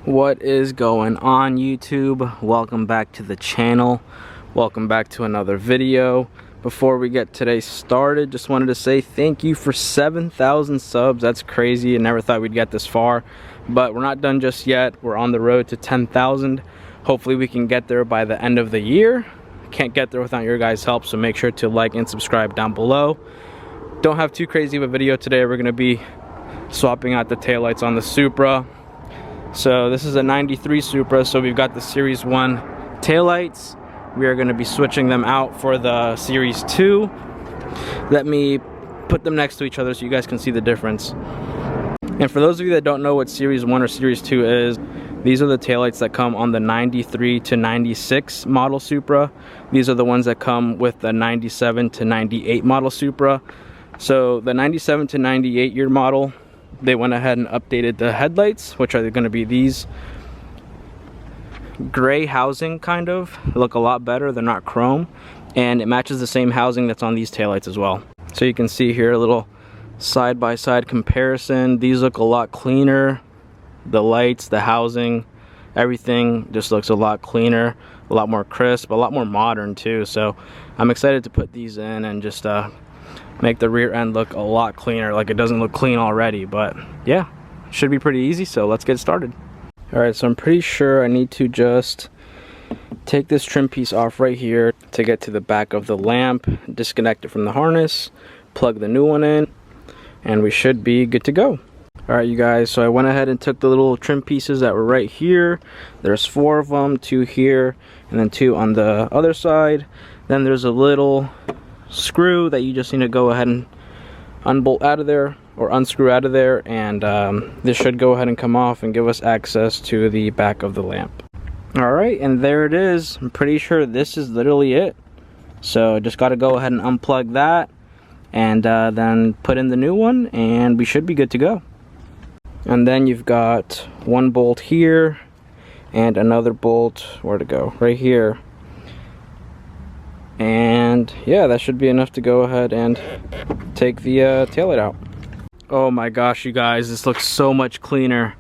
What is going on, YouTube? Welcome back to the channel. Welcome back to another video. Before we get today started, just wanted to say thank you for 7,000 subs. That's crazy. I never thought we'd get this far, but we're not done just yet. We're on the road to 10,000. Hopefully we can get there by the end of the year. Can't get there without your guys' help, so make sure to like and subscribe down below. Don't have too crazy of a video today. We're going to be swapping out the taillights on the Supra. So this is a 93 Supra, so we've got the Series 1 taillights. We are going to be switching them out for the Series 2. Let me put them next to each other so you guys can see the difference. And for those of you that don't know what Series 1 or Series 2 is, these are the taillights that come on the 93 to 96 model Supra. These are the ones that come with the 97 to 98 model Supra. So the 97 to 98 year model, they went ahead and updated the headlights, which are going to be these gray housing, kind of look a lot better. They're not chrome, and it matches the same housing that's on these taillights as well. So you can see here a little side-by-side comparison. These look a lot cleaner. The lights, the housing, everything just looks a lot cleaner, a lot more crisp, a lot more modern too. So I'm excited to put these in and just make the rear end look a lot cleaner. Like, it doesn't look clean already, but yeah, should be pretty easy. So let's get started. All right, so I'm pretty sure I need to just take this trim piece off right here to get to the back of the lamp, disconnect it from the harness, plug the new one in, and we should be good to go. All right, you guys, so I went ahead and took the little trim pieces that were right here. There's 4 of them, 2 here, and then 2 on the other side. Then there's a little screw that you just need to go ahead and unbolt out of there, or unscrew out of there, and this should go ahead and come off and give us access to the back of the lamp. All right, and there it is. I'm pretty sure this is literally it. So just got to go ahead and unplug that, and then put in the new one, and we should be good to go. And then you've got 1 bolt here and another bolt, where to go, right here. And yeah, that should be enough to go ahead and take the taillight out. Oh my gosh, you guys, this looks so much cleaner.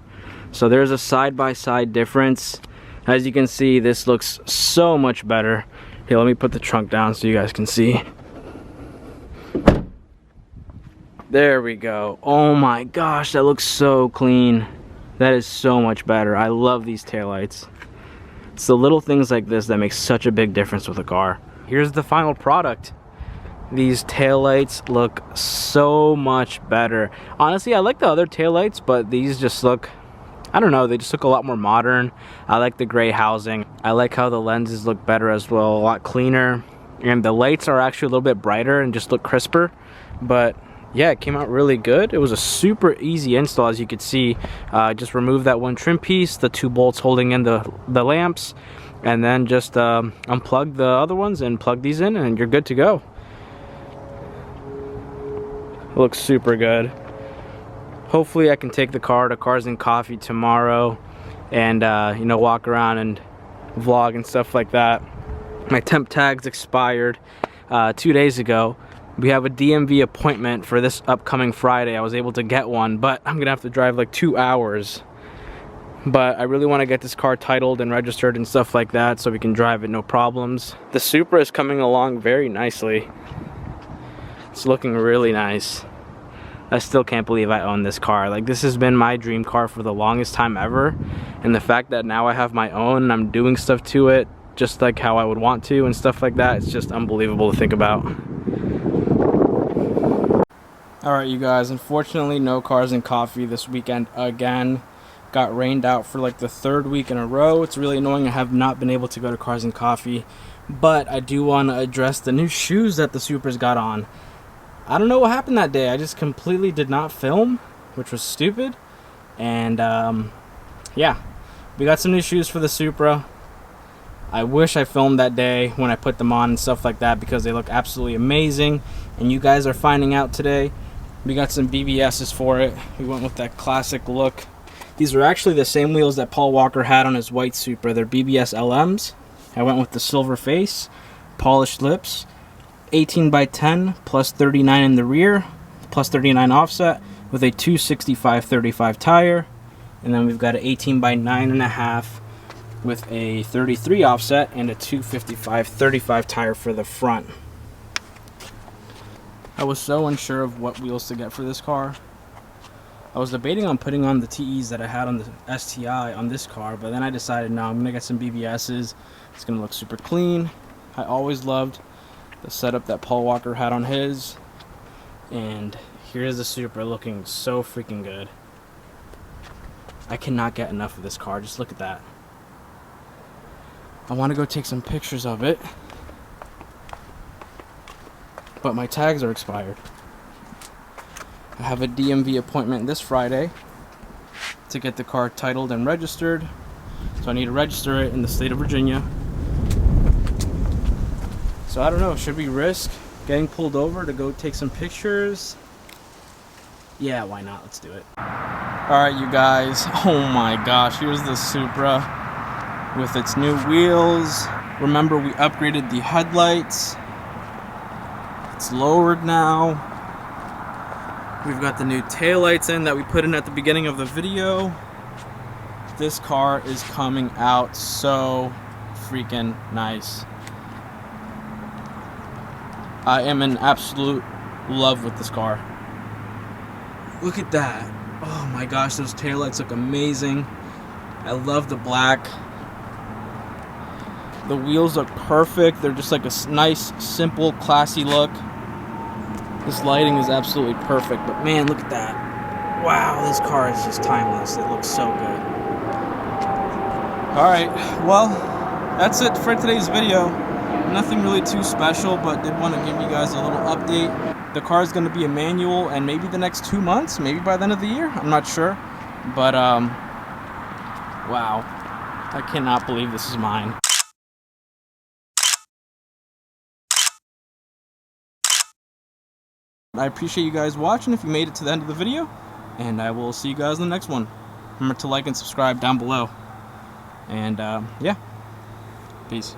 So there's a side-by-side difference. As you can see, this looks so much better. Here, let me put the trunk down so you guys can see. There we go. Oh my gosh, that looks so clean. That is so much better. I love these taillights. It's the little things like this that make such a big difference with a car. Here's the final product. These taillights look so much better. Honestly, I like the other taillights, but these just look, I don't know, they just look a lot more modern. I like the gray housing. I like how the lenses look better as well, a lot cleaner. And the lights are actually a little bit brighter and just look crisper. But yeah, it came out really good. It was a super easy install, as you could see. Just remove that 1 trim piece, the 2 bolts holding in the lamps, and then just unplug the other ones and plug these in, and you're good to go. It looks super good. Hopefully I can take the car to Cars and Coffee tomorrow and you know, walk around and vlog and stuff like that. My temp tags expired 2 days ago. We have a DMV appointment for this upcoming Friday. I was able to get one, but I'm gonna have to drive like 2 hours. But I really want to get this car titled and registered and stuff like that so we can drive it no problems. The Supra is coming along very nicely. It's looking really nice. I still can't believe I own this car. Like, this has been my dream car for the longest time ever. And the fact that now I have my own and I'm doing stuff to it just like how I would want to and stuff like that, it's just unbelievable to think about. Alright, you guys, unfortunately no Cars and Coffee this weekend again. Got rained out for like the 3rd week in a row. It's really annoying. I have not been able to go to Cars and Coffee, but I do want to address the new shoes that the Supra's got on. I don't know what happened that day. I just completely did not film, which was stupid. And yeah, we got some new shoes for the Supra. I wish I filmed that day when I put them on and stuff like that, because they look absolutely amazing, and you guys are finding out today. We got some BBSs for it. We went with that classic look. These are actually the same wheels that Paul Walker had on his white Supra. They're BBS LMs. I went with the silver face, polished lips, 18 by 10 plus 39 in the rear, plus 39 offset, with a 265/35 tire, And then we've got an 18 by 9.5 with a 33 offset and a 255/35 tire for the front. I was so unsure of what wheels to get for this car. I was debating on putting on the TEs that I had on the STI on this car, but then I decided no, I'm gonna get some BBSs. It's gonna look super clean. I always loved the setup that Paul Walker had on his, and here's the Supra looking so freaking good. I cannot get enough of this car. Just look at that. I want to go take some pictures of it, but my tags are expired. I have a DMV appointment this Friday to get the car titled and registered, so I need to register it in the state of Virginia. So I don't know, should we risk getting pulled over to go take some pictures? Yeah, why not? Let's do it. Alright, you guys. Oh my gosh, here's the Supra with its new wheels. Remember, we upgraded the headlights. It's lowered now. We've got the new taillights in that we put in at the beginning of the video. This car is coming out so freaking nice. I am in absolute love with this car. Look at that. Oh my gosh, those taillights look amazing. I love the black. The wheels look perfect. They're just like a nice, simple, classy look. This lighting is absolutely perfect, but man, look at that. Wow, this car is just timeless. It looks so good. Alright, well, that's it for today's video. Nothing really too special, but did want to give you guys a little update. The car is going to be a manual, and maybe the next 2 months, maybe by the end of the year, I'm not sure. But, wow, I cannot believe this is mine. I appreciate you guys watching if you made it to the end of the video, and I will see you guys in the next one. Remember to like and subscribe down below. And, yeah, peace.